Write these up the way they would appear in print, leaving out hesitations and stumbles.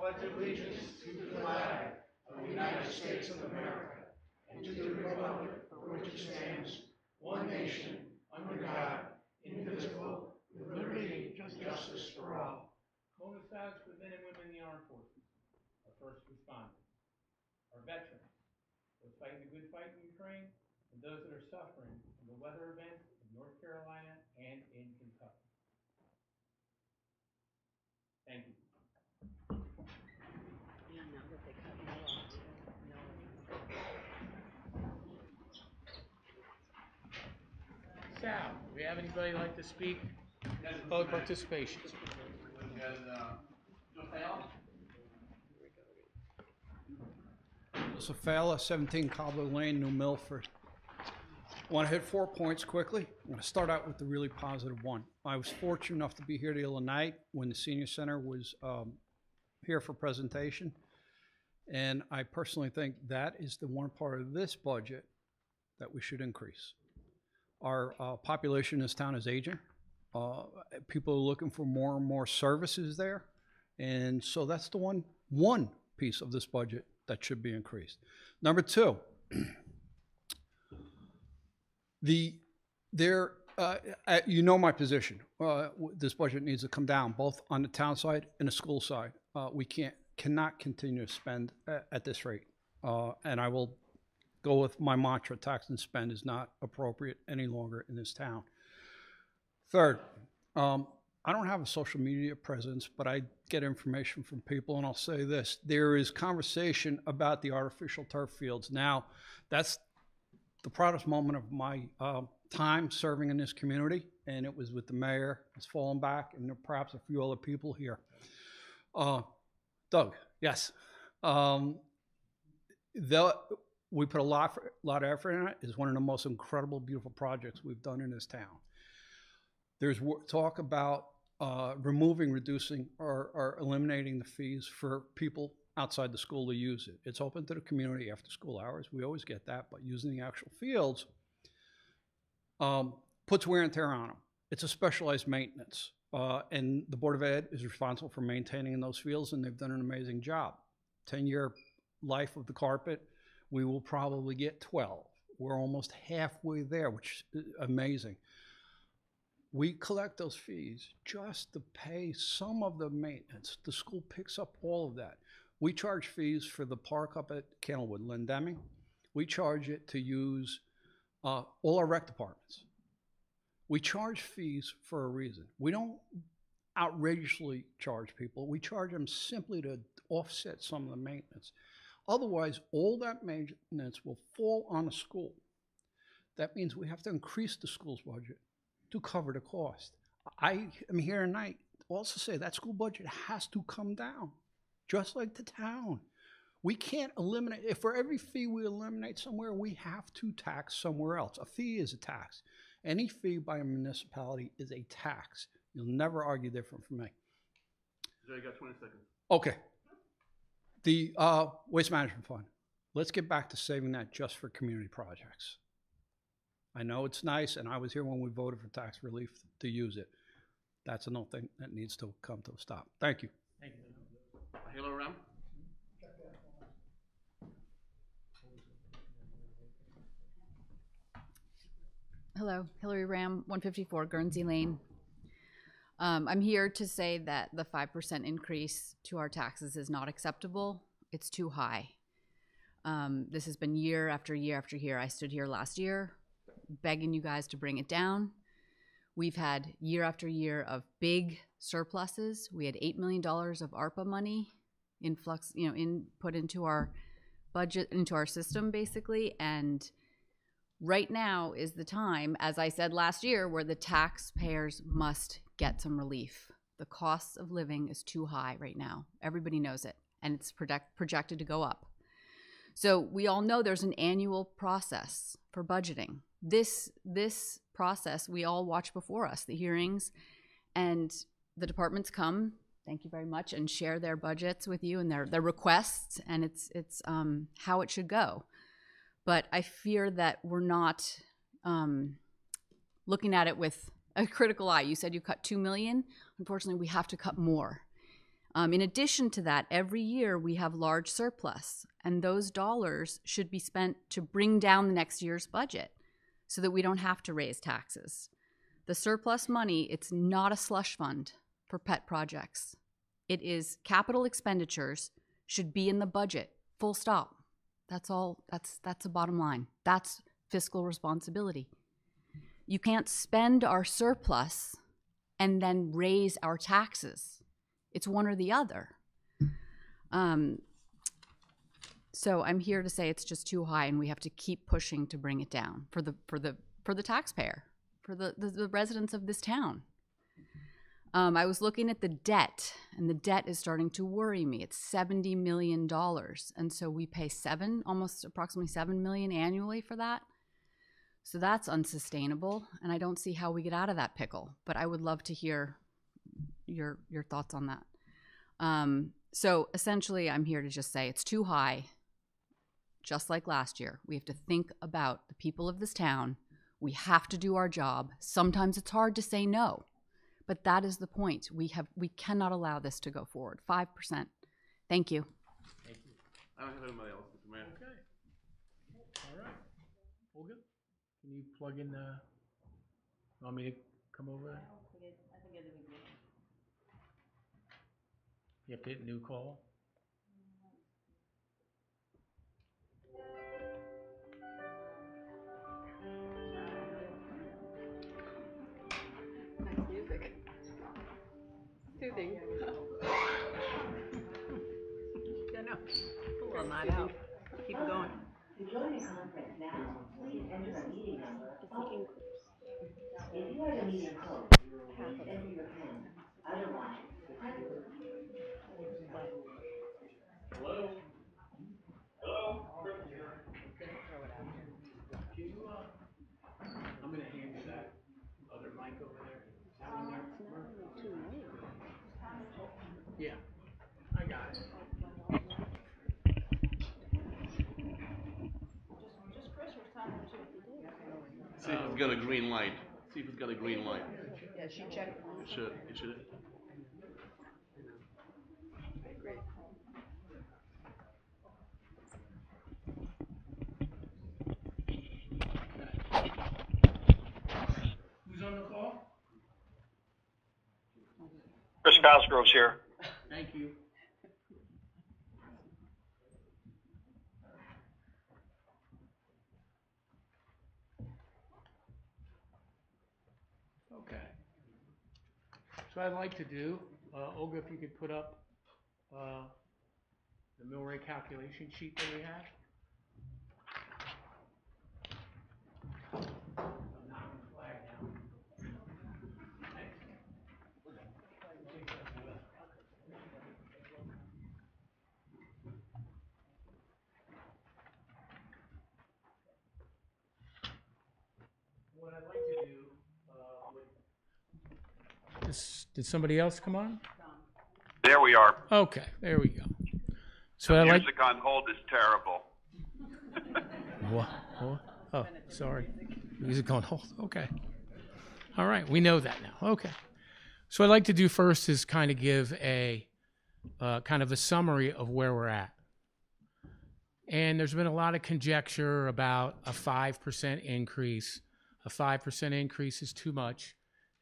pledge allegiance to the flag of the United States of America and to the republic for which it stands, one nation, under God, indivisible, with liberty and justice for all. Coincides with men and women in the armed forces, our first responders, our veterans, those fighting the good fight in Ukraine, and those that are suffering from the weather event in North Carolina and in Kentucky. Thank you. Sal, do we have anybody like to speak? Public participation. Joseph Fala, 17 Cobbler Lane, New Milford. I want to hit 4 points quickly. I'm going to start out with the really positive one. I was fortunate enough to be here the other night when the Senior Center was here for presentation. And I personally think that is the one part of this budget that we should increase. Our population in this town is aging. People are looking for more and more services there. And so that's the one piece of this budget that should be increased. Number two, you know my position. This budget needs to come down both on the town side and the school side. We cannot continue to spend at this rate. And I will go with my mantra: tax and spend is not appropriate any longer in this town. Third, I don't have a social media presence, but I get information from people, and I'll say this: there is conversation about the artificial turf fields. Now, that's the proudest moment of my time serving in this community, and it was with the mayor. It's fallen back, and perhaps a few other people here. Doug, yes. We put a lot of effort in it. It's one of the most incredible, beautiful projects we've done in this town. There's talk about reducing, or eliminating the fees for people outside the school to use it. It's open to the community after school hours. We always get that, but using the actual fields puts wear and tear on them. It's a specialized maintenance, and the Board of Ed is responsible for maintaining those fields, and they've done an amazing job. 10-year life of the carpet, we will probably get 12. We're almost halfway there, which is amazing. We collect those fees just to pay some of the maintenance. The school picks up all of that. We charge fees for the park up at Candlewood, Lynn Deming. We charge it to use all our rec departments. We charge fees for a reason. We don't outrageously charge people. We charge them simply to offset some of the maintenance. Otherwise, all that maintenance will fall on the school. That means we have to increase the school's budget to cover the cost. I am here tonight to also say that school budget has to come down, just like the town. We can't eliminate, if for every fee we eliminate somewhere, we have to tax somewhere else. A fee is a tax. Any fee by a municipality is a tax. You'll never argue different from me. So you got 20 seconds. Okay. The Waste Management Fund. Let's get back to saving that just for community projects. I know it's nice, and I was here when we voted for tax relief to use it. That's another thing that needs to come to a stop. Thank you. Thank you. Hello, Ram. Hello, Hillary Ram, 154 Guernsey Lane. I'm here to say that the 5% increase to our taxes is not acceptable. It's too high. This has been year after year after year. I stood here last year begging you guys to bring it down. We've had year after year of big surpluses. We had $8 million of ARPA money put into our budget, into our system basically, and right now is the time, as I said last year, where the taxpayers must get some relief. The cost of living is too high right now. Everybody knows it, and it's projected to go up. So we all know there's an annual process for budgeting. This process we all watch before us, the hearings, and the departments come, thank you very much, and share their budgets with you and their requests, and it's how it should go. But I fear that we're not looking at it with a critical eye. You said you cut $2 million. Unfortunately, we have to cut more. In addition to that, every year we have large surplus, and those dollars should be spent to bring down the next year's budget so that we don't have to raise taxes. The surplus money, it's not a slush fund for pet projects. It is capital expenditures should be in the budget, full stop. That's all, that's the bottom line. That's fiscal responsibility. You can't spend our surplus and then raise our taxes. It's one or the other. So I'm here to say it's just too high, and we have to keep pushing to bring it down for the taxpayer, for the residents of this town. I was looking at the debt, and the debt is starting to worry me. It's $70 million, and so we pay almost approximately $7 million annually for that. So that's unsustainable, and I don't see how we get out of that pickle. But I would love to hear your thoughts on that. So essentially, I'm here to just say it's too high. Just like last year, we have to think about the people of this town. We have to do our job. Sometimes it's hard to say no, but that is the point. We cannot allow this to go forward. 5%. Thank you. Thank you. I don't have anybody else, Mr. Mayor. Okay. All right. Olga, can you plug in the, want me to come over there? You have to hit new call. Nice music. Soothing. Yeah, no. Pull a night out. Keep it going. To join the conference now, please enter a meeting number followed. If you are the meeting code, please enter your PIN. Otherwise, press Hello? Hello? Can you, I'm gonna hand you that other mic over there. Is that one there? Yeah, I got it. See if it's got a green light. See if it's got a green light. Yeah, she checked. It should. It should. Great. Who's on the call? Chris Cosgrove's here. Thank you. Okay. So what I'd like to do, Olga, if you could put up the mill rate calculation sheet that we have. I'm knocking the flag down. Thanks. What I'd like to do, did somebody else come on? There we are. Okay, there we go. So The I like. music on hold is terrible. What? Oh, sorry. Music on hold. Okay. All right, we know that now. Okay. So what I'd like to do first is kind of give a kind of a summary of where we're at. And there's been a lot of conjecture about a 5% increase. A 5% increase is too much.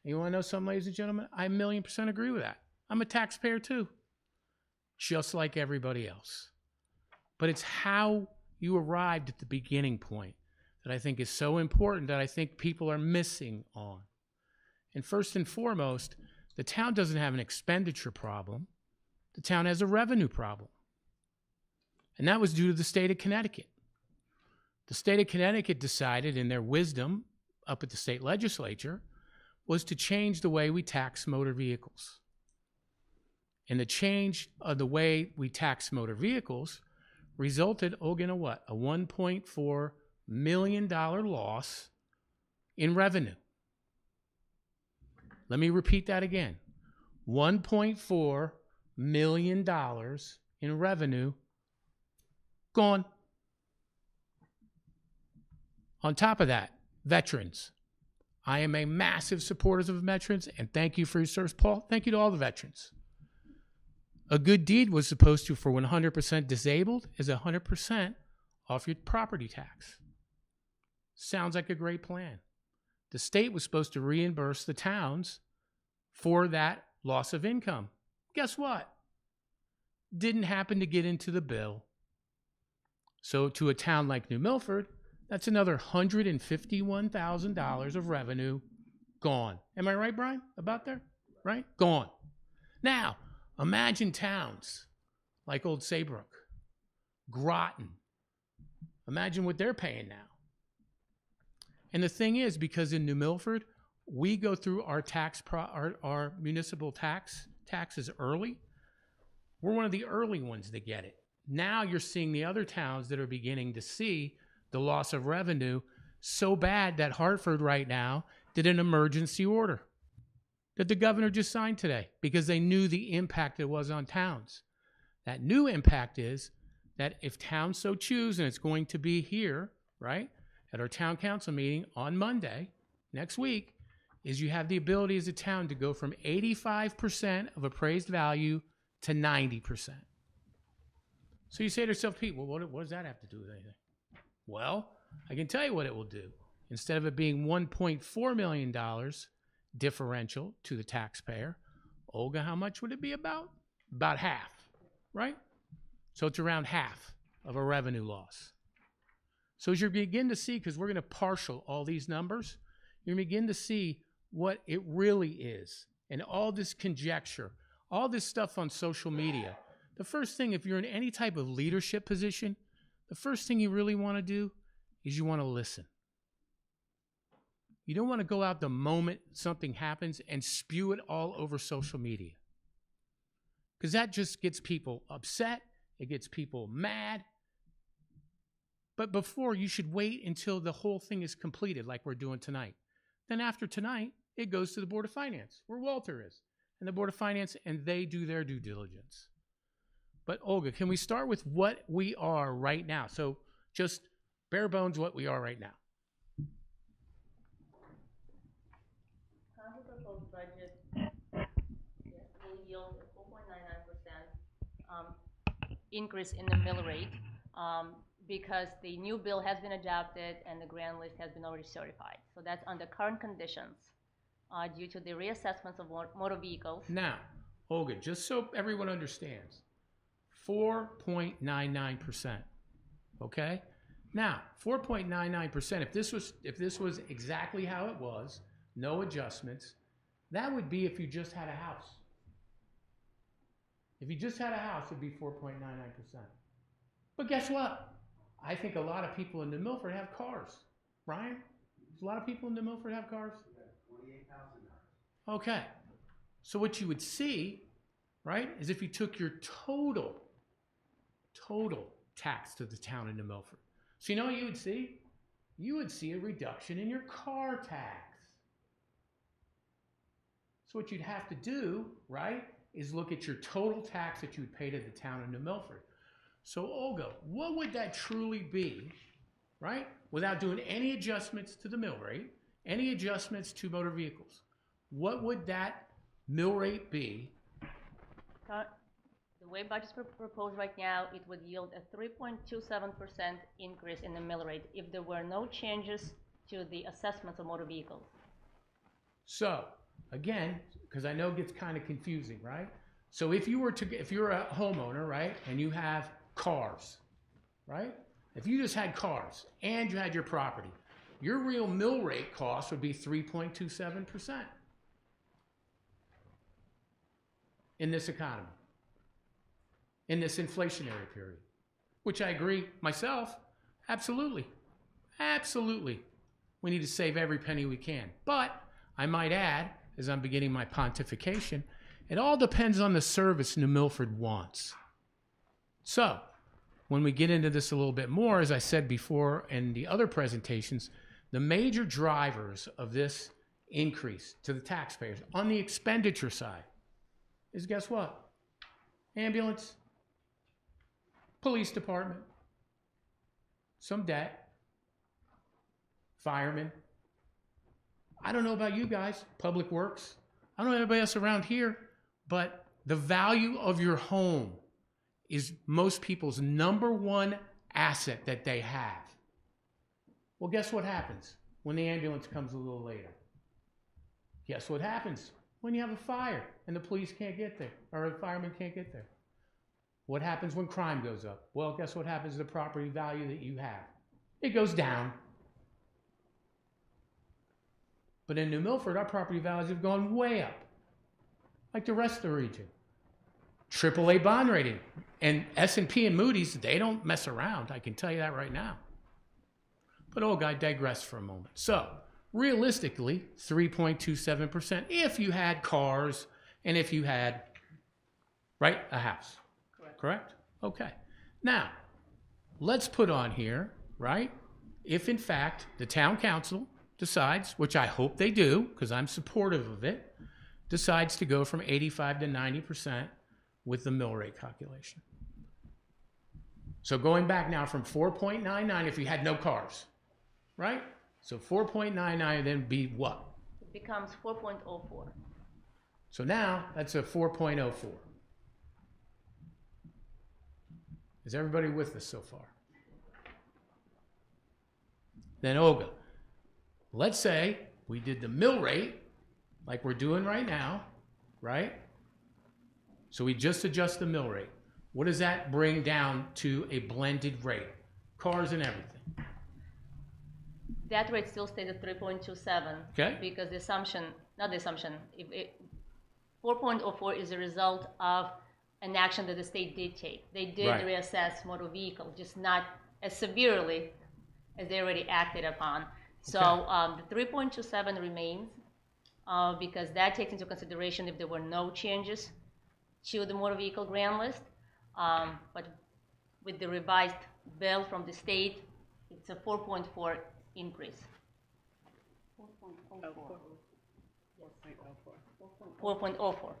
And you want to know something, ladies and gentlemen? I 1,000,000% agree with that. I'm a taxpayer too, just like everybody else. But it's how you arrived at the beginning point that I think is so important that I think people are missing on. And first and foremost, the town doesn't have an expenditure problem. The town has a revenue problem. And that was due to the state of Connecticut. The state of Connecticut decided in their wisdom up at the state legislature was to change the way we tax motor vehicles. And the change of the way we tax motor vehicles resulted in a what? A $1.4 million loss in revenue. Let me repeat that again. $1.4 million in revenue gone. On top of that, veterans. I am a massive supporter of veterans, and thank you for your service, Paul. Thank you to all the veterans. A good deed was supposed to, for 100% disabled, is 100% off your property tax. Sounds like a great plan. The state was supposed to reimburse the towns for that loss of income. Guess what? Didn't happen to get into the bill. So to a town like New Milford, that's another $151,000 of revenue gone. Am I right, Brian? About there? Right? Gone. Now, imagine towns like Old Saybrook, Groton. Imagine what they're paying now. And the thing is, because in New Milford, we go through our our municipal taxes early. We're one of the early ones that get it. Now you're seeing the other towns that are beginning to see the loss of revenue so bad that Hartford right now did an emergency order that the governor just signed today because they knew the impact it was on towns. That new impact is that if towns so choose, and it's going to be here, right, at our town council meeting on Monday, next week, is you have the ability as a town to go from 85% of appraised value to 90%. So you say to yourself, Pete, well, what does that have to do with anything? Well, I can tell you what it will do. Instead of it being $1.4 million differential to the taxpayer, Olga, how much would it be about? About half, right? So it's around half of a revenue loss. So as you begin to see, because we're going to partial all these numbers, you're going to begin to see what it really is. And all this conjecture, all this stuff on social media. The first thing, if you're in any type of leadership position, the first thing you really want to do is you want to listen. You don't want to go out the moment something happens and spew it all over social media. Because that just gets people upset. It gets people mad. But before, you should wait until the whole thing is completed like we're doing tonight. Then after tonight, it goes to the Board of Finance, where Walter is, and the Board of Finance, and they do their due diligence. But Olga, can we start with what we are right now? So just bare bones what we are right now. Council proposed budget will yield a 4.99% increase in the mill rate because the new bill has been adopted and the grand list has been already certified. So that's under current conditions due to the reassessments of motor vehicles. Now, Olga, just so everyone understands, 4.99%. Okay? Now, 4.99%, if this was exactly how it was, no adjustments, that would be if you just had a house. If you just had a house, it'd be 4.99%. But guess what? I think a lot of people in New Milford have cars. Brian? Does a lot of people in New Milford have cars? 48,000 cars. Okay. So what you would see, right, is if you took your total tax to the town of New Milford. So you know what you would see? You would see a reduction in your car tax. So what you'd have to do, right, is look at your total tax that you would pay to the town of New Milford. So Olga, what would that truly be, right, without doing any adjustments to the mill rate, any adjustments to motor vehicles? What would that mill rate be? The way budget's proposed right now, it would yield a 3.27% increase in the mill rate if there were no changes to the assessments of motor vehicles. So, again, because I know it gets kind of confusing, right? So if you're a homeowner, right, and you have cars, right? If you just had cars and you had your property, your real mill rate cost would be 3.27% in this economy, in this inflationary period, which I agree myself, absolutely. Absolutely. We need to save every penny we can. But I might add, as I'm beginning my pontification, it all depends on the service New Milford wants. So, when we get into this a little bit more, as I said before in the other presentations, the major drivers of this increase to the taxpayers on the expenditure side is, guess what? Ambulance, police department, some debt, firemen. I don't know about you guys, public works. I don't know anybody else around here, but The value of your home is most people's number one asset that they have. Well, guess what happens when the ambulance comes a little later? Guess what happens when you have a fire and the police can't get there, or the firemen can't get there? What happens when crime goes up? Well, guess what happens to the property value that you have? It goes down. But in New Milford, our property values have gone way up, like the rest of the region. AAA bond rating. And S&P and Moody's, they don't mess around. I can tell you that right now. But I digress for a moment. So, realistically, 3.27% if you had cars and if you had, right, a house. Correct? Okay. Now, let's put on here, right, if in fact the town council decides, which I hope they do, because I'm supportive of it, decides to go from 85 to 90% with the mill rate calculation. So going back now from 4.99 if you had no cars, right? So 4.99 then be what? It becomes 4.04. So now that's a 4.04. Is everybody with us so far? Then Olga, let's say we did the mill rate like we're doing right now, right? So we just adjust the mill rate. What does that bring down to a blended rate? Cars and everything. That rate still stays at 3.27. Okay. Because the assumption, not the assumption, 4.04 is a result of an action that the state did take. They did Right. reassess motor vehicle, just not as severely as they already acted upon. So the 3.27 remains because that takes into consideration if there were no changes to the motor vehicle grand list. But with the revised bill from the state, it's a 4.4 increase. 4.04. Yes. 4.04.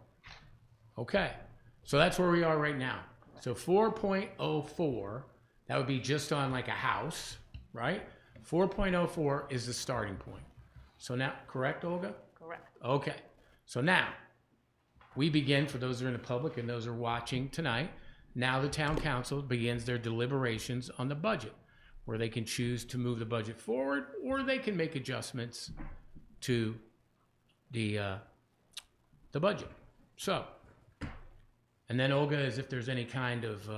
Okay. So that's where we are right now. So 4.04, that would be just on like a house, right? 4.04 is the starting point. So now, correct, Olga? Correct. Okay. So now, we begin, for those who are in the public and those who are watching tonight, now the town council begins their deliberations on the budget, where they can choose to move the budget forward, or they can make adjustments to the budget. So, and then Olga, as if there's any kind of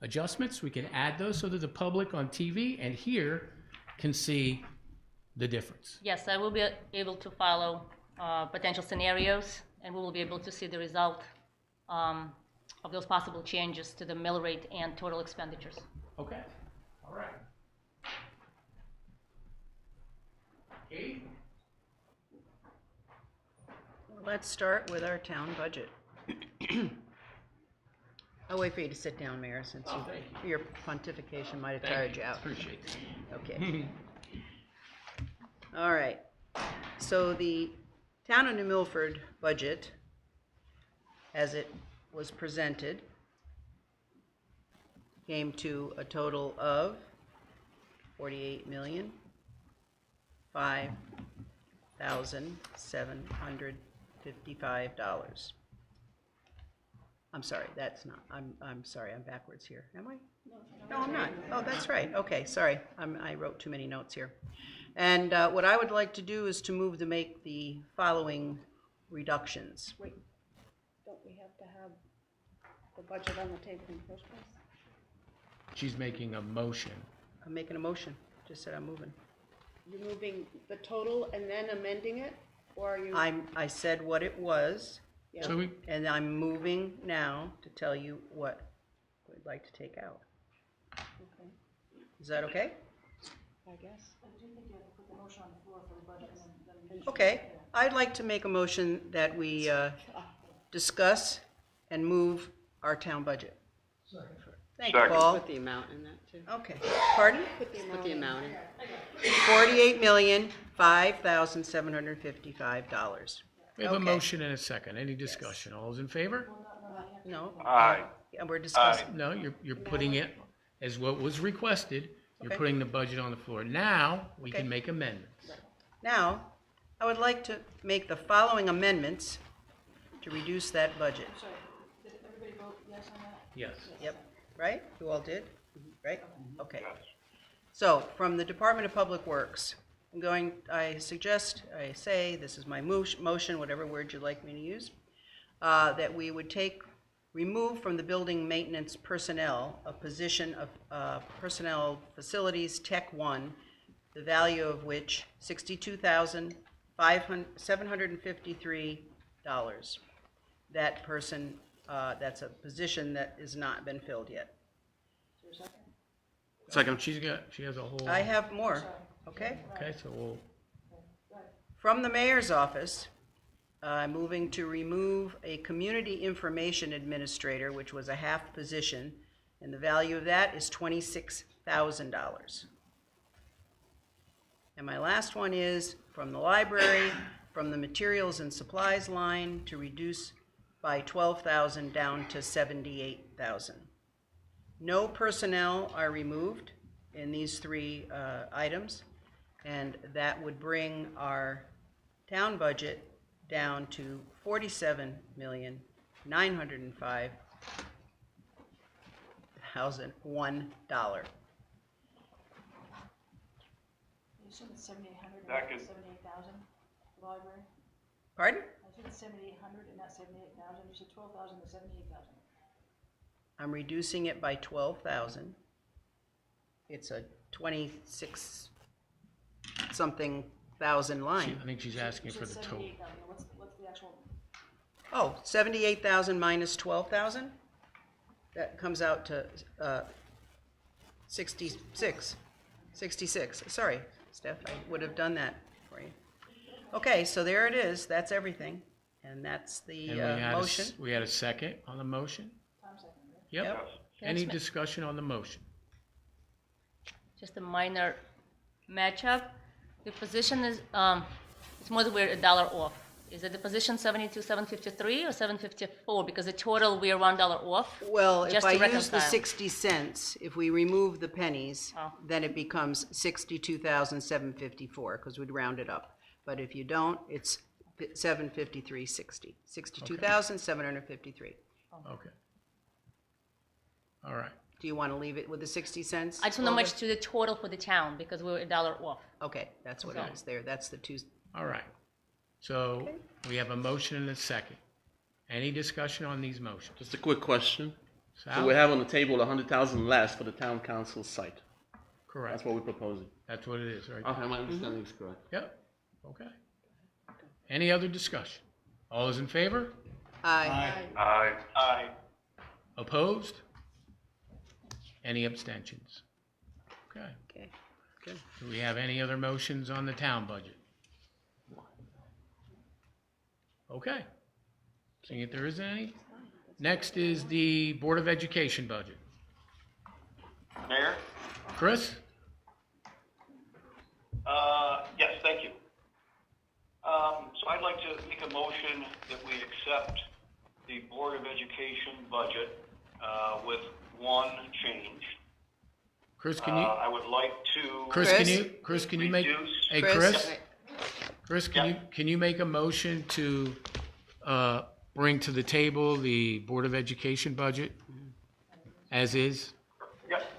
adjustments, we can add those so that the public on TV and here can see the difference. Yes, I will be able to follow potential scenarios, and we will be able to see the result of those possible changes to the mill rate and total expenditures. Okay. All right. Katie? Let's start with our town budget. I'll wait for you to sit down, Mayor, since your pontification might have tired you out. Appreciate that. Okay. All right. So the Town of New Milford budget, as it was presented, came to a total of $48,005,755. I'm sorry, that's not, I'm sorry, I'm backwards here. Am I? No, I'm not. Oh, that's right. Okay, sorry. I wrote too many notes here. And what I would like to do is to move to make the following reductions. Wait, don't we have to have the budget on the table in the first place? She's making a motion. I'm making a motion. Just said I'm moving. You're moving the total and then amending it, or are you? I said what it was, Yeah. So we, and I'm moving now to tell you what we'd like to take out. Okay, Is that okay? I guess. Okay. I'd like to make a motion that we discuss and move our town budget. Thank you, Second. Paul. Put the amount in that too. Okay. Pardon? Put the Put amount the in. amount in. $48,005,755. we have a Okay. motion and a second. Any discussion? All those in favor? No. Aye. Yeah, we're discussing. No, you're putting it as what was requested. You're Okay. putting the budget on the floor. Now, we Okay. can make amendments. Now, I would like to make the following amendments to reduce that budget. yes on that? Yes. Yep, right? You all did? Right? Okay. So, from the Department of Public Works, I say, this is my motion, whatever word you'd like me to use, that we would remove from the building maintenance personnel a position of personnel facilities tech 1, the value of which $62,753. That person, that's a position that has not been filled yet. Is there a second? Second. She has a whole. I have more, okay? Okay, so we'll, From the mayor's office, moving to remove a community information administrator, which was a half position, and the value of that is $26,000. And my last one is from the library, from the materials and supplies line, to reduce by $12,000 down to $78,000. No personnel are removed in these three items, and that would bring our town budget down to $47,905,001. You said it's 7,800 and Second. not 78,000 for the library? Pardon? I said it's 7,800 and not 78,000. You said 12,000 to 78,000. I'm reducing it by 12,000. It's a 26-something thousand line. I think she's asking for the total. 78,000. What's the actual? Oh, 78,000 minus 12,000? That comes out to 66. Sorry, Steph, I would have done that for you. Okay, so there it is. That's everything. And that's the And motion. we had a second on the motion? Tom second, right? Yep. Yep. Any Yes, discussion on the motion? Just a minor matchup. The position is, it's more than we're $1 off. Is it the position 72,753 or 754? Because the total, we're $1 off. Well, if just I to use the reconcile. 60 cents, if we remove the pennies, Oh. then it becomes 62,754, because we'd round it up. But if you don't, it's 753.60, 62,753. Okay. All right. Do you want to leave it with the 60 cents? I just want to Olga? match to the total for the town because we're $1 off. Okay, that's what it is there. That's the two. All right. So we have a motion and a second. Any discussion on these motions? Just a quick question. So Sal? we have on the table 100,000 less for the town council site. Correct. That's what we're proposing. That's what it is, right? Okay, my understanding is correct. Yep. Okay. Any other discussion? All those in favor? Aye. Aye. Aye. Opposed? Any abstentions? Okay. Okay, good. Do we have any other motions on the town budget? Okay. Seeing if there isn't any. Next is the Board of Education budget. Mayor? Chris? Yes, thank you. So I'd like to make a motion that we accept the Board of Education budget with one change. Chris, can you? I would like to Chris, Chris? can you make? reduce- Hey, Chris? Chris. Chris, Yeah. can you make a motion to bring to the table the Board of Education budget as is? Yep.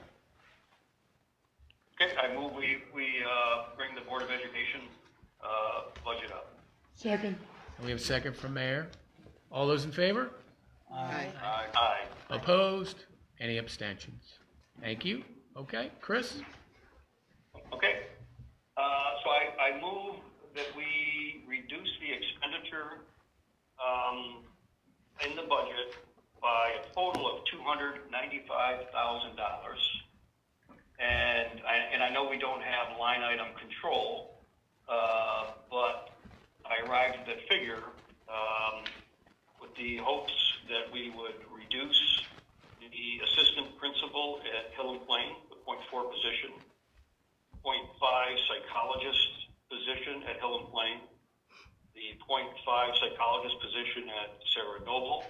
Okay, I move we bring the Board of Education budget up. Second. And we have a second from Mayor. All those in favor? Aye. Aye. Opposed? Any abstentions? Thank you. Okay, Chris? Okay. So I move that we reduce the expenditure in the budget by a total of $295,000. And I know we don't have line item control, but I arrived at that figure with the hopes that we would reduce the assistant principal at Hill and Plain, the .4 position, .5 psychologist position at Hill and Plain, the .5 psychologist position at Sarah Noble,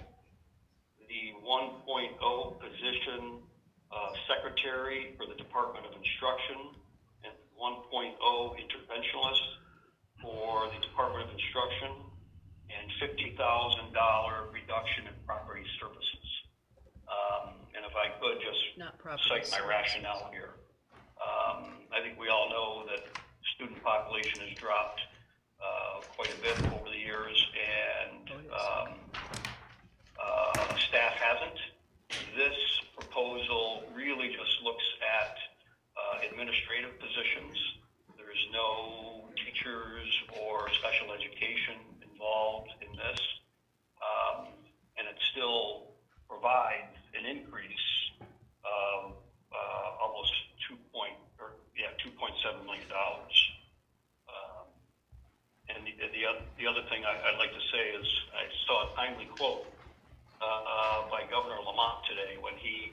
the 1.0 position secretary for the Department of Instruction, and 1.0 interventionist for the Department of Instruction, and $50,000 reduction in property services. if I could just Not property cite my service. rationale here. I think we all know that student population has dropped quite a bit over the years, and staff hasn't. This proposal really just looks at administrative positions. There's no teachers or special education involved in this, and it still provides an increase of almost $2.7 million. And the other thing I'd like to say is I saw a timely quote by Governor Lamont today when he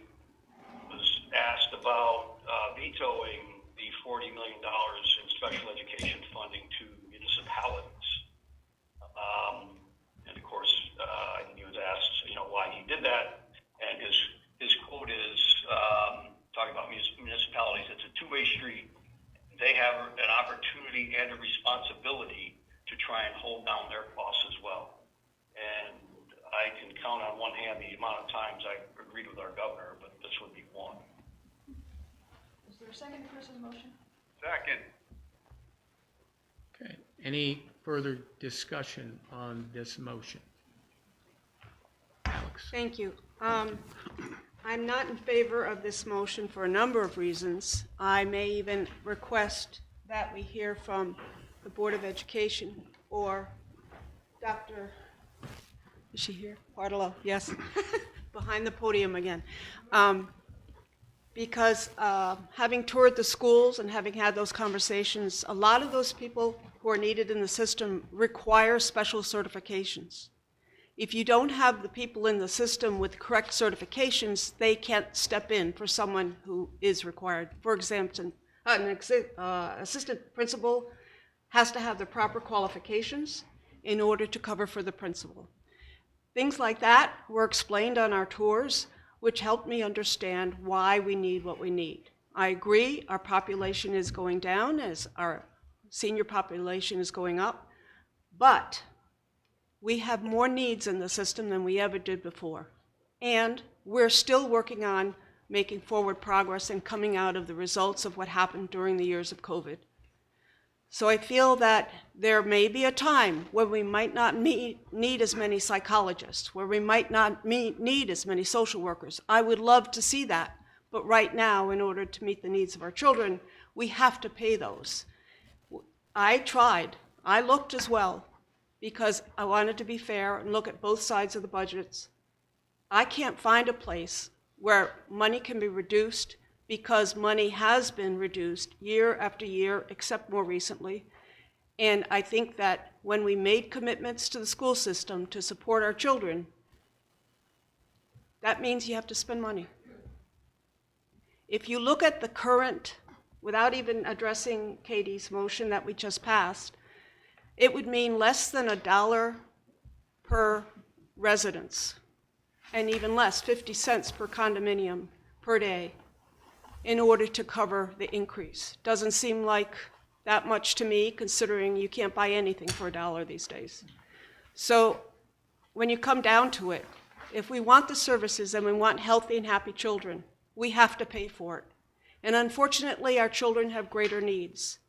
was asked about vetoing the $40 million in special education funding to municipalities. And of course, he was asked, why he did that, and his quote is talking about municipalities. It's a two-way street. They have an opportunity and a responsibility to try and hold down their costs as well. And I can count on one hand the amount of times I agreed with our governor, but this would be one. Is there a second to Chris's motion? Second. Okay. Any further discussion on this motion? Alex? Thank you. I'm not in favor of this motion for a number of reasons. I may even request that we hear from the Board of Education or Dr. Is she here? Bartolo, yes. Behind the podium again. Because having toured the schools and having had those conversations, a lot of those people who are needed in the system require special certifications. If you don't have the people in the system with correct certifications, they can't step in for someone who is required. For example, an assistant principal has to have the proper qualifications in order to cover for the principal. Things like that were explained on our tours, which helped me understand why we need what we need. I agree, our population is going down as our senior population is going up, but we have more needs in the system than we ever did before. And we're still working on making forward progress and coming out of the results of what happened during the years of COVID. So I feel that there may be a time when we might not need as many psychologists, where we might not need as many social workers. I would love to see that. But right now, in order to meet the needs of our children, we have to pay those. I tried. I looked as well, because I wanted to be fair and look at both sides of the budgets. I can't find a place where money can be reduced, because money has been reduced year after year, except more recently. And I think that when we made commitments to the school system to support our children, that means you have to spend money. If you look at the current, without even addressing Katie's motion that we just passed, it would mean less than $1 per residence, and even less, 50 cents per condominium per day, in order to cover the increase. Doesn't seem like that much to me, considering you can't buy anything for $1 these days. So when you come down to it, if we want the services and we want healthy and happy children, we have to pay for it. And unfortunately, our children have greater needs.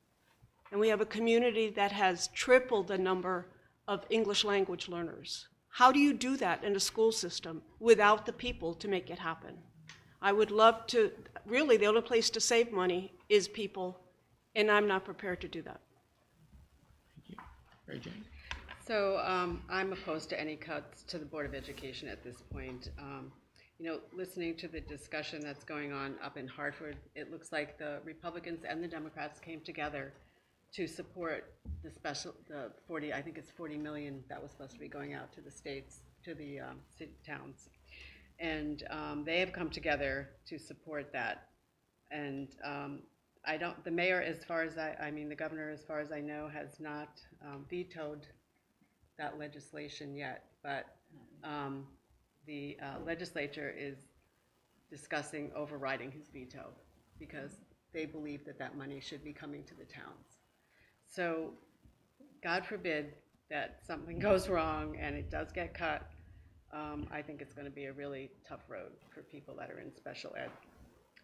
And we have a community that has tripled the number of English language learners. How do you do that in a school system without the people to make it happen? I would love to, really the only place to save money is people, and I'm not prepared to do that. Thank you. Mary Jane? So I'm opposed to any cuts to the Board of Education at this point. Listening to the discussion that's going on up in Hartford, it looks like the Republicans and the Democrats came together to support the 40, I think it's 40 million that was supposed to be going out to the states, to the city towns. And they have come together to support that. And the mayor, as far as the governor, as far as I know, has not vetoed that legislation yet, but the legislature is discussing overriding his veto because they believe that money should be coming to the towns. So God forbid that something goes wrong and it does get cut. I think it's going to be a really tough road for people that are in special ed.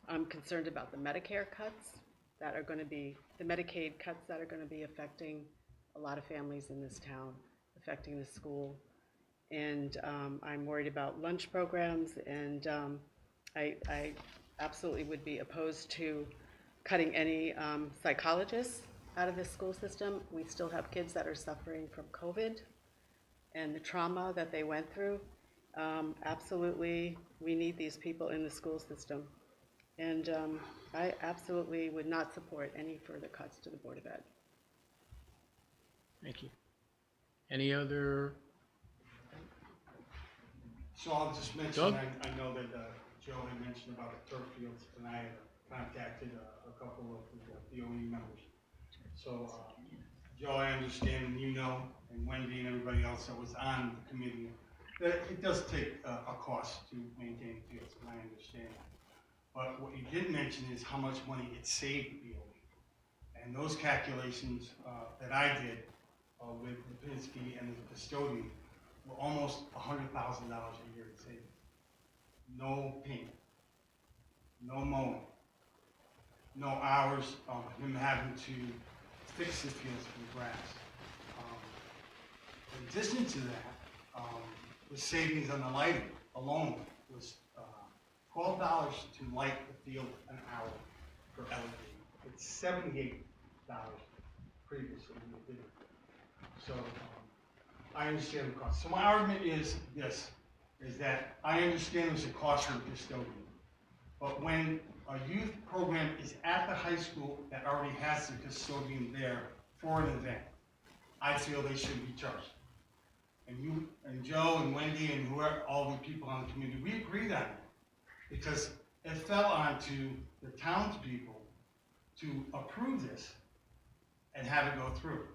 I'm concerned about the Medicare cuts that are going to be, the Medicaid cuts that are going to be affecting a lot of families in this town, affecting the school. And I'm worried about lunch programs, and I absolutely would be opposed to cutting any psychologists out of the school system. We still have kids that are suffering from COVID and the trauma that they went through. Absolutely, we need these people in the school system. And I absolutely would not support any further cuts to the Board of Ed. Thank you. Any other? So I'll just mention, Doug? I know that Joe had mentioned about the turf fields, and I had contacted a couple of the DOE members. So, Joe, I understand, and you know, and Wendy and everybody else that was on the committee, that it does take a cost to maintain fields, and I understand that. But what you did mention is how much money it saved the DOE. And those calculations that I did with Lipinski and the custodian were almost $100,000 a year in savings. No paint, no mowing, no hours of him having to fix the fields for grass. In addition to that, the savings on the lighting alone was $12 to light the field an hour for LED. It's $78 previously when we did it. So I understand the cost. So my argument is this, is that I understand there's a cost for the custodian, but when a youth program is at the high school that already has the custodian there for an event, I feel they should be charged. And you, and Joe, and Wendy, and whoever, all the people on the committee, we agreed on it, because it fell onto the townspeople to approve this and have it go through.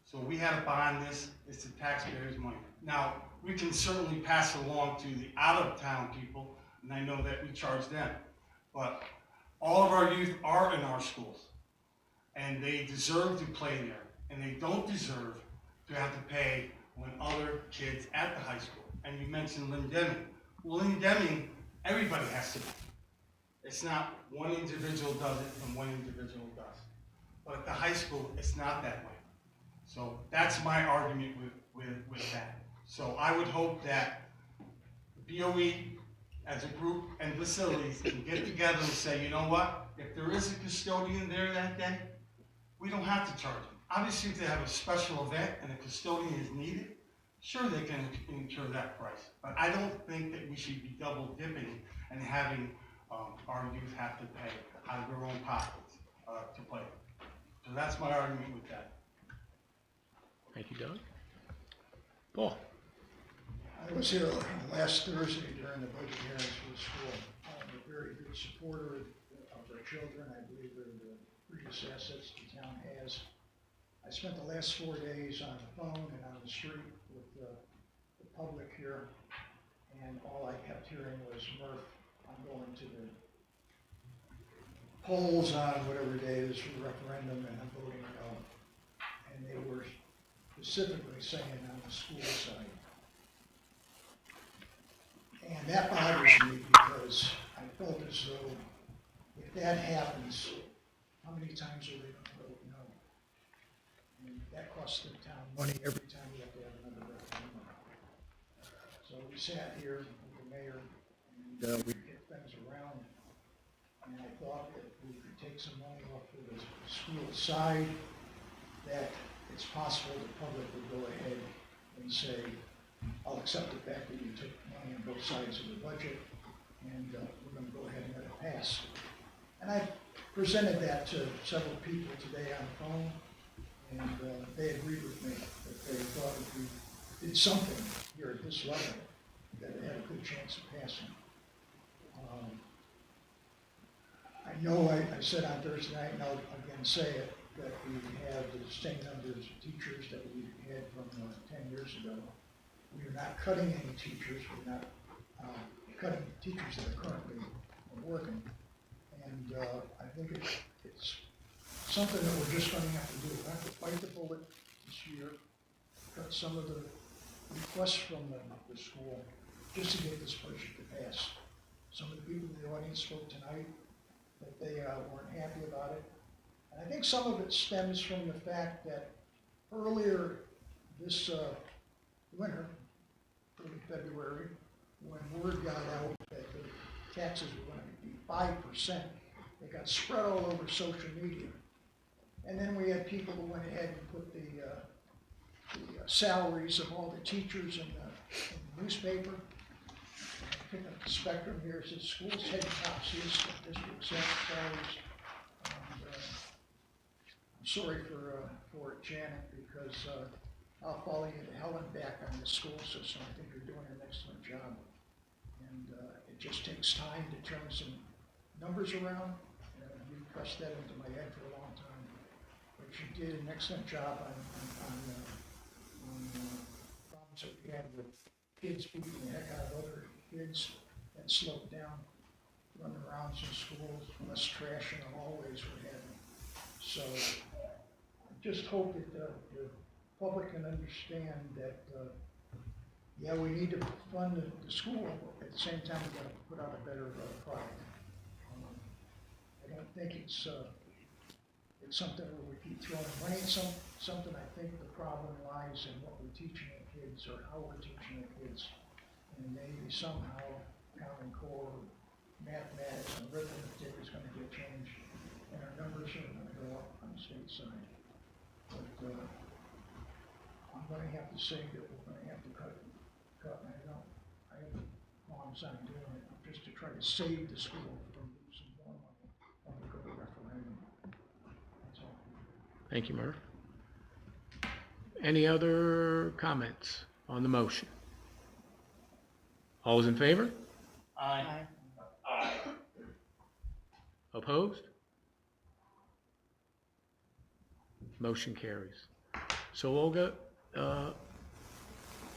So we had to bond this, it's the taxpayers' money. Now, we can certainly pass it along to the out-of-town people, and I know that we charge them. But all of our youth are in our schools, and they deserve to play there, and they don't deserve to have to pay when other kids at the high school. And you mentioned Lynn Deming. Well, Lynn Deming, everybody has to pay. It's not one individual does it and one individual does. But at the high school, it's not that way. So that's my argument with that. So I would hope that BOE as a group and facilities can get together and say, you know what? If there is a custodian there that day, we don't have to charge them. Obviously, if they have a special event and a custodian is needed, sure they can incur that price. But I don't think that we should be double dipping and having our youth have to pay out of their own pockets to play. So that's my argument with that. Thank you, Doug. Paul? I was here last Thursday during the budget hearings for the school. I'm a very good supporter of our children. I believe they're the greatest assets the town has. I spent the last 4 days on the phone and on the street with the public here, and all I kept hearing was, Murph, I'm going to the polls on whatever day it is for the referendum, and I'm voting no. And they were specifically saying on the school side. And that bothers me because I felt as though if that happens, how many times are they going to vote no? And that costs the town money every time we have to have another referendum. So we sat here with the mayor and we kicked things around. And I thought that we could take some money off of the school side, that it's possible the public would go ahead and say, I'll accept the fact that you took money on both sides of the budget, and we're going to go ahead and let it pass. And I presented that to several people today on the phone, and they agreed with me that they thought if we did something here at this level, that it had a good chance of passing. I know I said on Thursday night, and I'll again say it, that we have the same numbers of teachers that we had from 10 years ago. We are not cutting any teachers. We're not cutting teachers that are currently working. And I think it's something that we're just going to have to do. We have to bite the bullet this year, cut some of the requests from the school, just to get this budget to pass. Some of the people in the audience spoke tonight that they weren't happy about it. And I think some of it stems from the fact that earlier this winter, early February, when word got out that the taxes were going to be 5%, they got spread all over social media. And then we had people who went ahead and put the salaries of all the teachers in the newspaper. Pick up the spectrum here, it says schools head tops, district salaries. And, I'm sorry for it, Janet, because I'll follow you to hell and back on the school system. I think you're doing an excellent job. And it just takes time to turn some numbers around. You pressed that into my head for a long time. But you did an excellent job on problems that we had with kids beating the heck out of other kids. That slowed down, running around some schools, less trash in the hallways, what have you. So I just hope that the public can understand that, yeah, we need to fund the school, but at the same time, we've got to put out a better product. I don't think it's something where we keep throwing money at something. I think the problem lies in what we're teaching the kids or how we're teaching the kids. And maybe somehow Common Core, mathematics, and arithmetic is going to get changed, and our numbers are going to go up on the state side. But I'm going to have to say that we're going to have to cut. And I have qualms on doing it just to try to save the school from losing more money when we go to referendum. That's all. Thank you, Murph. Any other comments on the motion? All those in favor? Aye. Aye. Opposed? Motion carries. So Olga,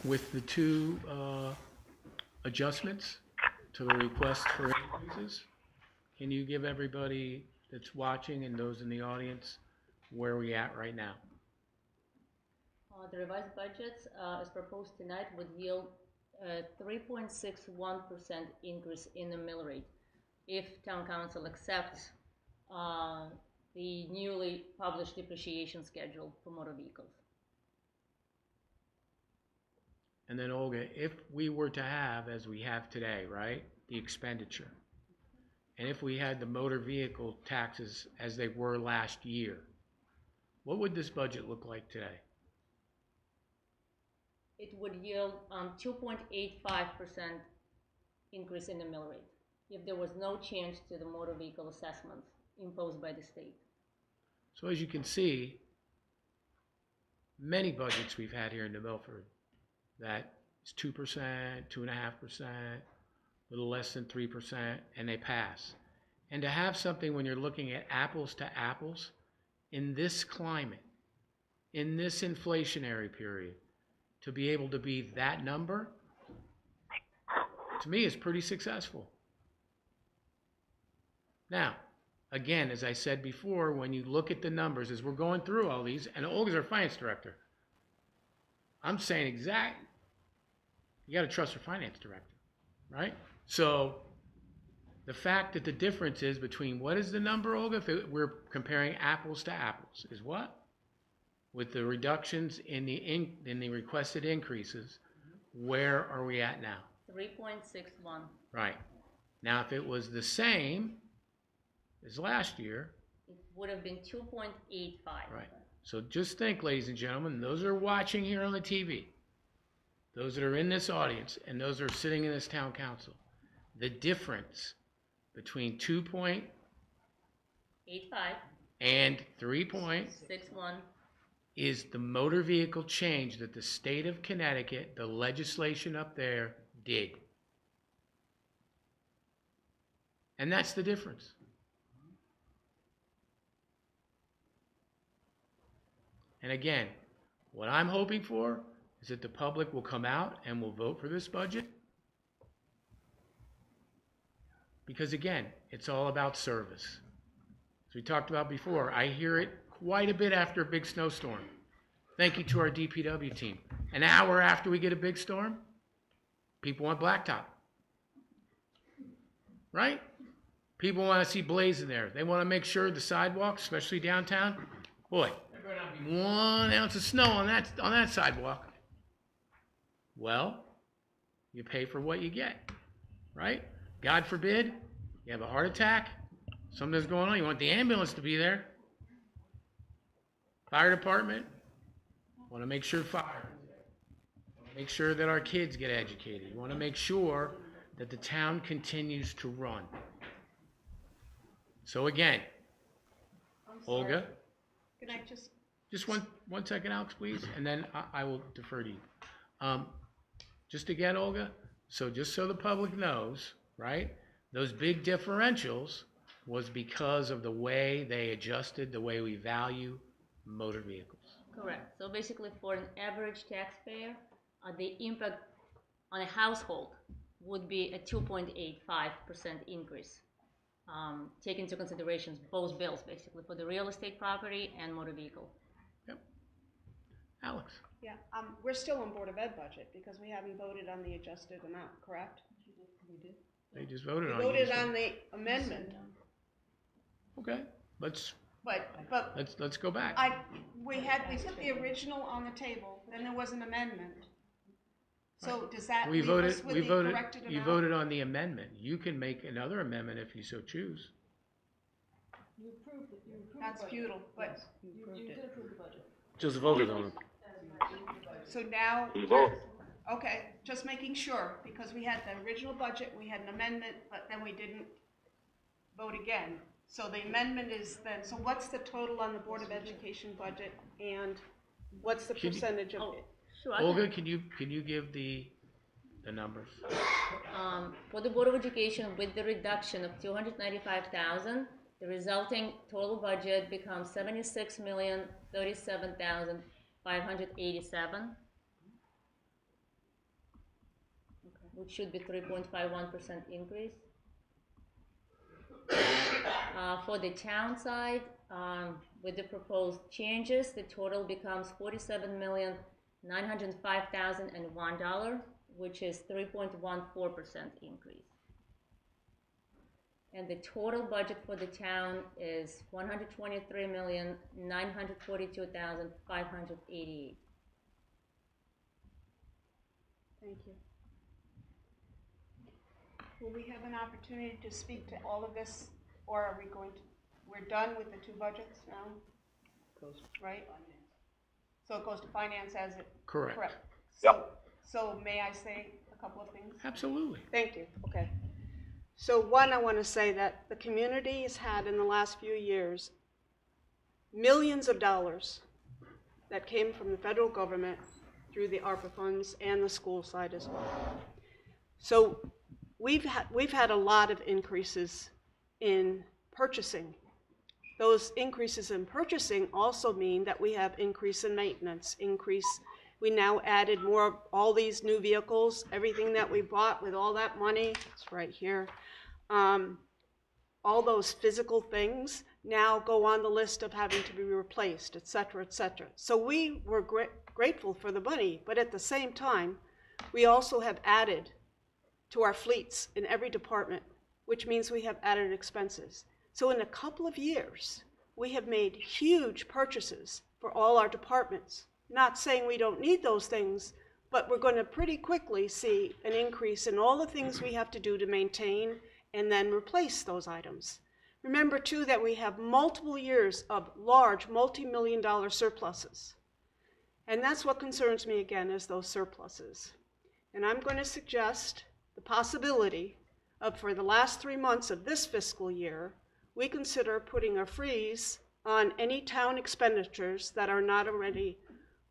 with the two adjustments to the request for increases, can you give everybody that's watching and those in the audience where we at right now? The revised budgets, as proposed tonight, would yield a 3.61% increase in the mill rate if town council accepts the newly published depreciation schedule for motor vehicles. And then Olga, if we were to have, as we have today, right, the expenditure, and if we had the motor vehicle taxes as they were last year, what would this budget look like today? It would yield 2.85% increase in the mill rate if there was no change to the motor vehicle assessments imposed by the state. So as you can see, many budgets we've had here in New Milford, that is 2%, 2.5%, a little less than 3%, and they pass. And to have something when you're looking at apples to apples, in this climate, in this inflationary period, to be able to be that number, to me, is pretty successful. Now, again, as I said before, when you look at the numbers, as we're going through all these, and Olga's our finance director, I'm saying you got to trust your finance director, right? So the fact that the difference is between what is the number, Olga, if we're comparing apples to apples, is what? With the reductions in the requested increases, where are we at now? 3.61. Right. Now, if it was the same as last year, it would have been 2.85. Right. So just think, ladies and gentlemen, those that are watching here on the TV, those that are in this audience, and those that are sitting in this town council, the difference between 2.85 and 3.61 is the motor vehicle change that the state of Connecticut, the legislation up there, did. And that's the difference. And again, what I'm hoping for is that the public will come out and will vote for this budget. Because again, it's all about service. As we talked about before, I hear it quite a bit after a big snowstorm. Thank you to our DPW team. An hour after we get a big storm, People want blacktop. Right? People want to see blazing there. They want to make sure the sidewalks, especially downtown, boy, there better not be 1 ounce of snow on that sidewalk. Well, you pay for what you get, right? God forbid, you have a heart attack, something's going on, you want the ambulance to be there. Fire department, want to make sure fire is there. Want to make sure that our kids get educated. You want to make sure that the town continues to run. So again, Olga, Can I just one second, Alex, please, and then I will defer to you. Just again, Olga, so just so the public knows, right, those big differentials was because of the way they adjusted the way we value motor vehicles. Correct. So basically, for an average taxpayer, the impact on a household would be a 2.85% increase, taking into consideration both bills, basically, for the real estate property and motor vehicle. Yep. Alex? Yeah, we're still on Board of Ed budget because we haven't voted on the adjusted amount, correct? We did. They just voted on it. We voted on the amendment. Okay, let's go back. We put the original on the table, then there was an amendment. So does that leave us with the corrected amount? You voted on the amendment. You can make another amendment if you so choose. You approved it. That's futile, but You did approve the budget. Just voted on it. so now, Vote. okay, just making sure, because we had the original budget, we had an amendment, but then we didn't vote again. So the amendment is then, so what's the total on the Board of Education budget, and what's the percentage of it? Sure. Olga, can you give the numbers? For the Board of Education, with the reduction of $295,000, the resulting total budget becomes $76,037,587, which should be 3.51% increase. For the town side, with the proposed changes, the total becomes $47,905,001, which is 3.14% increase. And the total budget for the town is $123,942,588. Thank you. Will we have an opportunity to speak to all of this, or are we we're done with the two budgets now? Right? So it goes to finance as it? Correct. So may I say a couple of things? Absolutely. Thank you, okay. So one, I want to say that the community has had in the last few years millions of dollars that came from the federal government through the ARPA funds and the school side as well. So we've had a lot of increases in purchasing. Those increases in purchasing also mean that we have increase in maintenance, we now added more, all these new vehicles, everything that we bought with all that money, it's right here. All those physical things now go on the list of having to be replaced, et cetera, et cetera. So we were grateful for the money, but at the same time, we also have added to our fleets in every department, which means we have added expenses. So in a couple of years, we have made huge purchases for all our departments. Not saying we don't need those things, but we're going to pretty quickly see an increase in all the things we have to do to maintain and then replace those items. Remember too that we have multiple years of large multi-million-dollar surpluses. And that's what concerns me again, is those surpluses. And I'm going to suggest the possibility of, for the last 3 months of this fiscal year, we consider putting a freeze on any town expenditures that are not already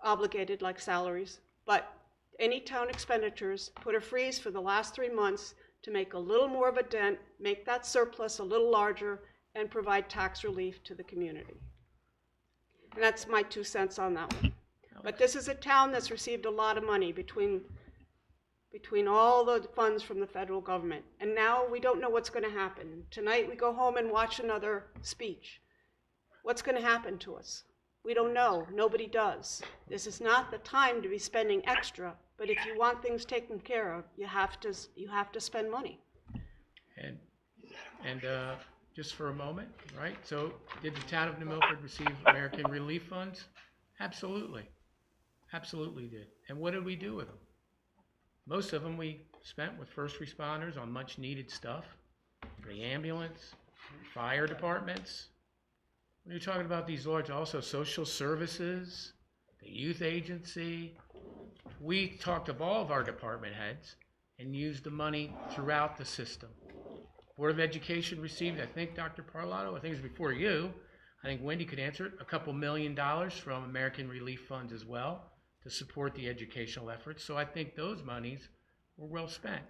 obligated, like salaries, but any town expenditures, put a freeze for the last 3 months to make a little more of a dent, make that surplus a little larger, and provide tax relief to the community. And that's my 2 cents on that one. But this is a town that's received a lot of money between all the funds from the federal government. And now we don't know what's going to happen. Tonight we go home and watch another speech. What's going to happen to us? We don't know. Nobody does. This is not the time to be spending extra, But if you want things taken care of, you have to spend money. And just for a moment, right? So did the town of New Milford receive American Relief Funds? Absolutely. Absolutely did. And what did we do with them? Most of them we spent with first responders on much needed stuff. The ambulance, fire departments. When you're talking about these large, also social services, the youth agency, we talked of all of our department heads and used the money throughout the system. Board of Education received, I think, Dr. Parlato, I think it was before you, I think Wendy could answer it, $2 million from American Relief Funds as well to support the educational efforts. So I think those monies were well spent.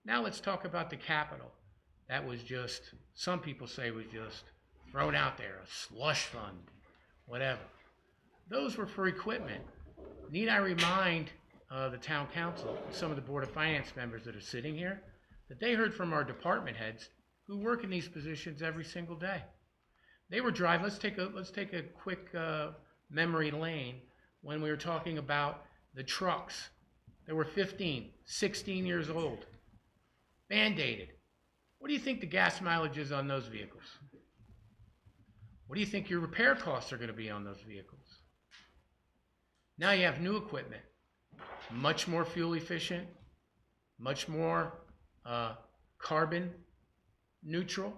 Now let's talk about the capital. That was just, some people say was just thrown out there, a slush fund, whatever. Those were for equipment. Need I remind the town council, some of the Board of Finance members that are sitting here, that they heard from our department heads who work in these positions every single day. They were driving, let's take a quick memory lane when we were talking about the trucks. They were 15, 16 years old, Band-Aided. What do you think the gas mileage is on those vehicles? What do you think your repair costs are going to be on those vehicles? Now you have new equipment, much more fuel efficient, much more carbon neutral,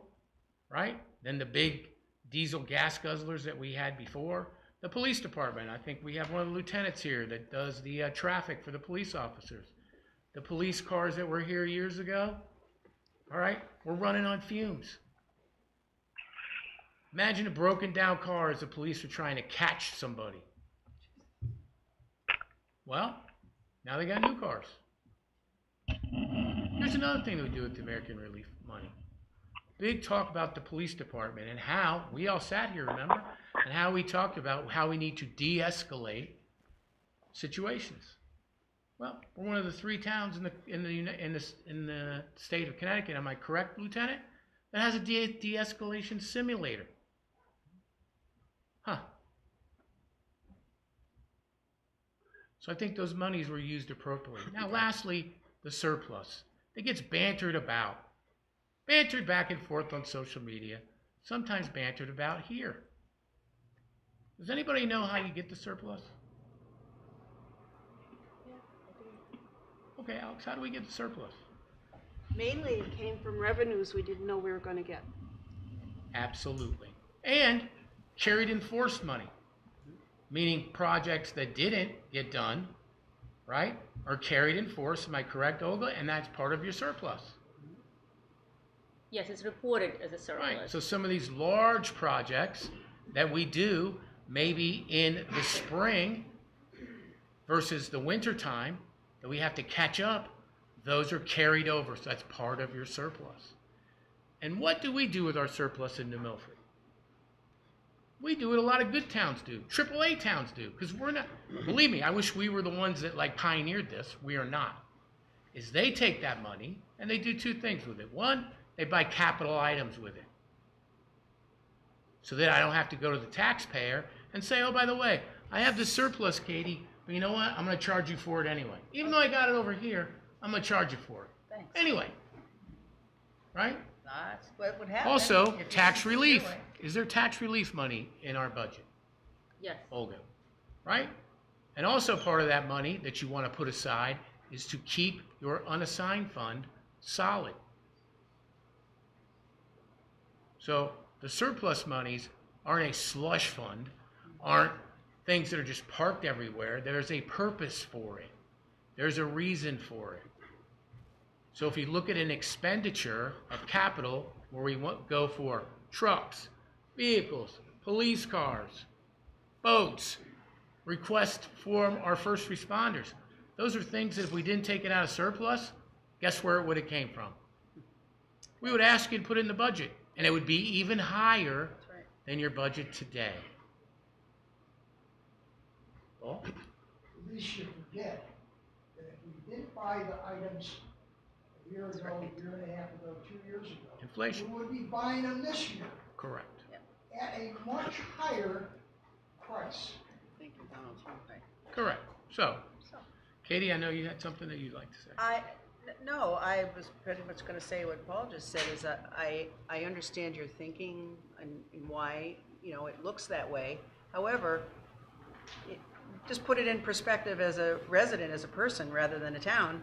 right? Than the big diesel gas guzzlers that we had before. The police department, I think we have one of the lieutenants here that does the traffic for the police officers. The police cars that were here years ago, all right, we're running on fumes. Imagine a broken down car as the police are trying to catch somebody. Well, now they got new cars. Here's another thing we do with the American Relief money. Big talk about the police department and how, we all sat here, remember? And how we talked about how we need to de-escalate situations. Well, we're one of the 3 towns in the state of Connecticut, am I correct, Lieutenant? That has a de-escalation simulator. Huh. So I think those monies were used appropriately. Now, lastly, the surplus. It gets bantered about. Bantered back and forth on social media. Sometimes bantered about here. Does anybody know how you get the surplus? Yeah, I do. Okay, Alex, how do we get the surplus? Mainly it came from revenues we didn't know we were going to get. Absolutely. And carried in force money, meaning projects that didn't get done, right, are carried in force. Am I correct, Olga? And that's part of your surplus. Yes, it's reported as a surplus. Right. So some of these large projects that we do maybe in the spring versus the winter time that we have to catch up, those are carried over. So that's part of your surplus. And what do we do with our surplus in New Milford? We do what a lot of good towns do, AAA towns do, because we're not, believe me, I wish we were the ones that like pioneered this. We are not. Is they take that money and they do 2 things with it. One, they buy capital items with it. So that I don't have to go to the taxpayer and say, oh, by the way, I have this surplus, Katie, but you know what? I'm going to charge you for it anyway. Even though I got it over here, I'm going to charge you for it. Thanks. Anyway, right? That's what would happen. Also, if tax you relief. do it. Is there tax relief money in our budget? Yes. Olga, right? And also part of that money that you want to put aside is to keep your unassigned fund solid. So the surplus monies aren't a slush fund, aren't things that are just parked everywhere. There's a purpose for it. There's a reason for it. So if you look at an expenditure of capital where we go for trucks, vehicles, police cars, boats, requests for our first responders, those are things that if we didn't take it out of surplus, guess where it would have came from? We would ask you to put it in the budget, and it would be even higher than your budget today. Well, At least you forget that if we didn't buy the items a year ago, a year and a half ago, 2 years ago, inflation. we would be buying them this year Correct. at a much higher price. Thank you, Donald Trump. Correct. So, Katie, I know you had something that you'd like to say. No, I was pretty much going to say what Paul just said, is that I understand your thinking and why, it looks that way. However, just put it in perspective as a resident, as a person, rather than a town.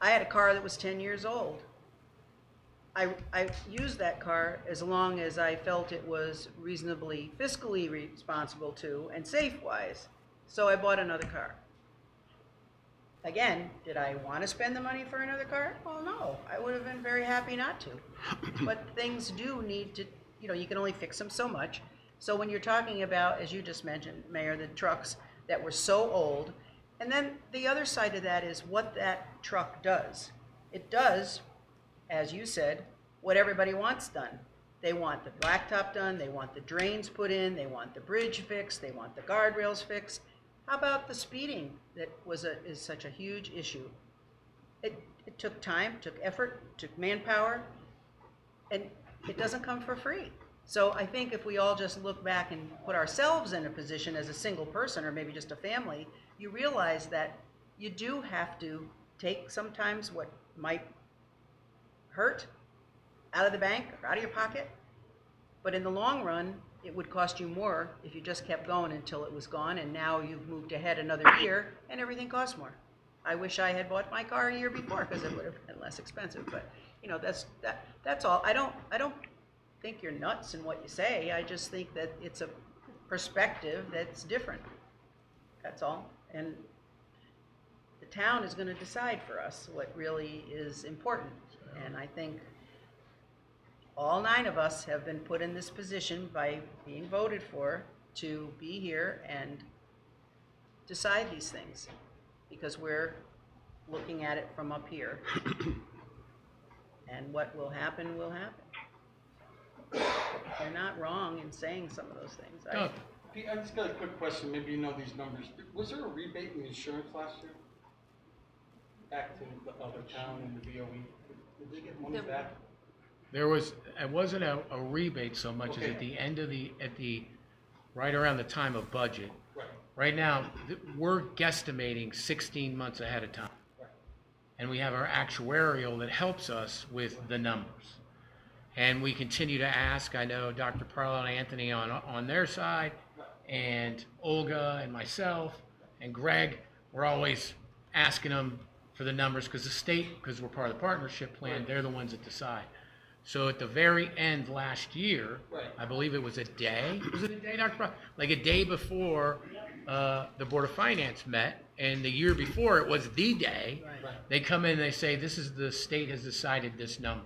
I had a car that was 10 years old. I used that car as long as I felt it was reasonably fiscally responsible to and safe-wise. So I bought another car. Again, did I want to spend the money for another car? Well, no. I would have been very happy not to. But things do need to, you can only fix them so much. So when you're talking about, as you just mentioned, Mayor, the trucks that were so old, and then the other side of that is what that truck does. It does, as you said, what everybody wants done. They want the blacktop done, they want the drains put in, they want the bridge fixed, they want the guardrails fixed. How about the speeding that is such a huge issue? It took time, took effort, took manpower, and it doesn't come for free. So I think if we all just look back and put ourselves in a position as a single person or maybe just a family, you realize that you do have to take sometimes what might hurt out of the bank or out of your pocket, but in the long run, it would cost you more if you just kept going until it was gone, and now you've moved ahead another year and everything costs more. I wish I had bought my car a year before because it would have been less expensive, but that's all. I don't think you're nuts in what you say. I just think that it's a perspective that's different. That's all. And the town is going to decide for us what really is important. And I think all 9 of us have been put in this position by being voted for to be here and decide these things, because we're looking at it from up here. And what will happen will happen. They're not wrong in saying some of those things. I just got a quick question. Maybe you know these numbers. Was there a rebate in insurance last year? Back to the other town and the BOE? Did they get money back? It wasn't a rebate so much as at the end of right around the time of budget. Right. Right now, we're guesstimating 16 months ahead of time. Right. And we have our actuarial that helps us with the numbers. And we continue to ask, I know Dr. Parlow and Anthony on their side, and Olga and myself and Greg, we're always asking them for the numbers because the state, because we're part of the partnership plan, they're the ones that decide. So at the very end last year, I believe it was a day. Was it a day, Dr. Parlow? Like a day before the Board of Finance met, and the year before it was the day. They come in and they say, this is the state has decided this number.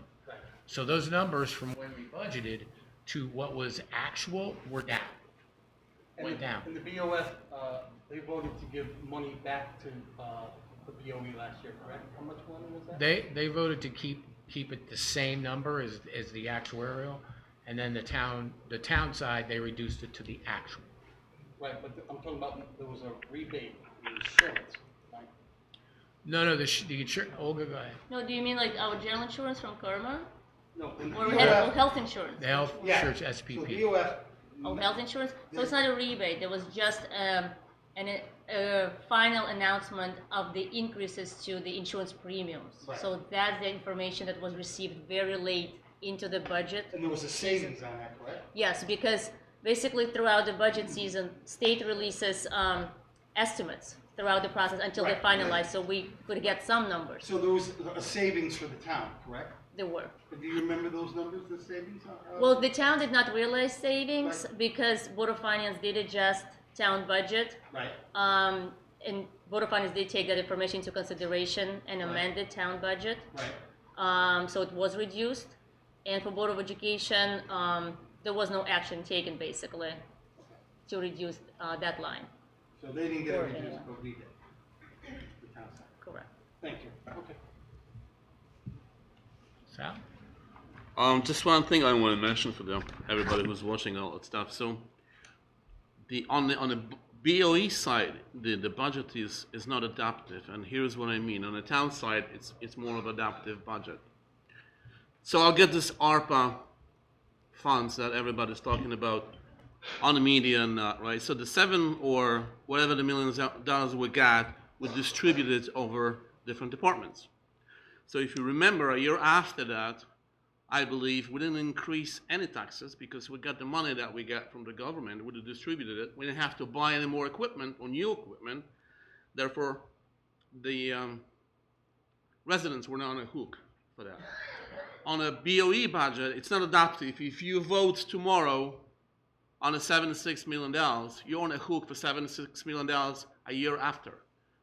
So those numbers from when we budgeted to what was actual were down. Went down. And the BOF, they voted to give money back to the BOE last year, correct? How much money was that? They voted to keep it the same number as the actuarial, and then the town side, they reduced it to the actual. Right, but I'm talking about there was a rebate in insurance, right? No, the insurance. Olga, go ahead. No, do you mean like our general insurance from Karma? No, or we had health insurance? The health insurance SPP. So the BOF. Oh, health insurance? So it's not a rebate. There was just a final announcement of the increases to the insurance premiums. Right. So that's the information that was received very late into the budget. And there was a savings on that, correct? Yes, because basically throughout the budget season, state releases estimates throughout the process until they finalize, so we could get some numbers. So there was a savings for the town, correct? There were. Do you remember those numbers, the savings? Well, the town did not realize savings because Board of Finance did adjust town budget. Right. And Board of Finance did take that information into consideration and amended town budget. Right. So it was reduced. And for Board of Education, there was no action taken basically to reduce that line. So they didn't get it reduced, but we did. The town side. Correct. Thank you. Okay. Sal? Just one thing I want to mention for everybody who's watching all that stuff. So, on the BOE side, the budget is not adaptive, and here's what I mean. On the town side, it's more of adaptive budget. So I'll get this ARPA funds that everybody's talking about on the media and right. So the $7 or whatever the millions dollars we got we distribute it over different departments. So if you remember, a year after that, I believe we didn't increase any taxes because we got the money that we got from the government. We distributed it. We didn't have to buy any more equipment or new equipment. Therefore, the residents were not on a hook for that. On a BOE budget, it's not adaptive. If you vote tomorrow on a $76 million, you're on a hook for $76 million a year after.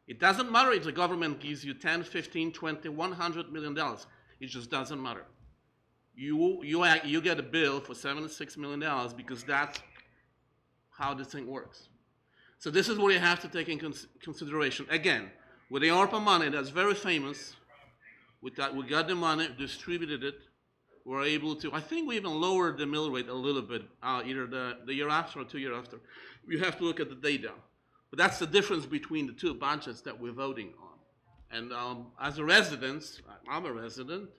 It doesn't matter if the government gives you 10, 15, 20, $100 million. It just doesn't matter. You get a bill for $76 million because that's how this thing works. So this is what you have to take in consideration. Again, with the ARPA money, that's very famous. We got the money, distributed it. We're able to, I think we even lowered the mill rate a little bit, either the year after or 2 years after. You have to look at the data. But that's the difference between the two budgets that we're voting on. And as a resident, I'm a resident,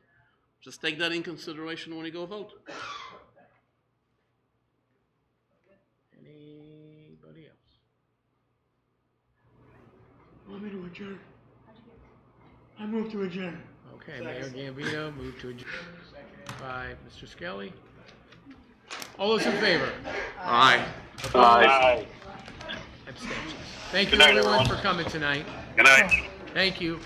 just take that in consideration when you go vote. Anybody else? Want me to adjourn? I move to adjourn. Okay, Mayor Gambino, move to adjourn. Seconded by Mr. Skelly. All those in favor? Aye. Aye. Abstentions. Thank you, Good night, everyone, everyone. for coming tonight. Good night. Thank you.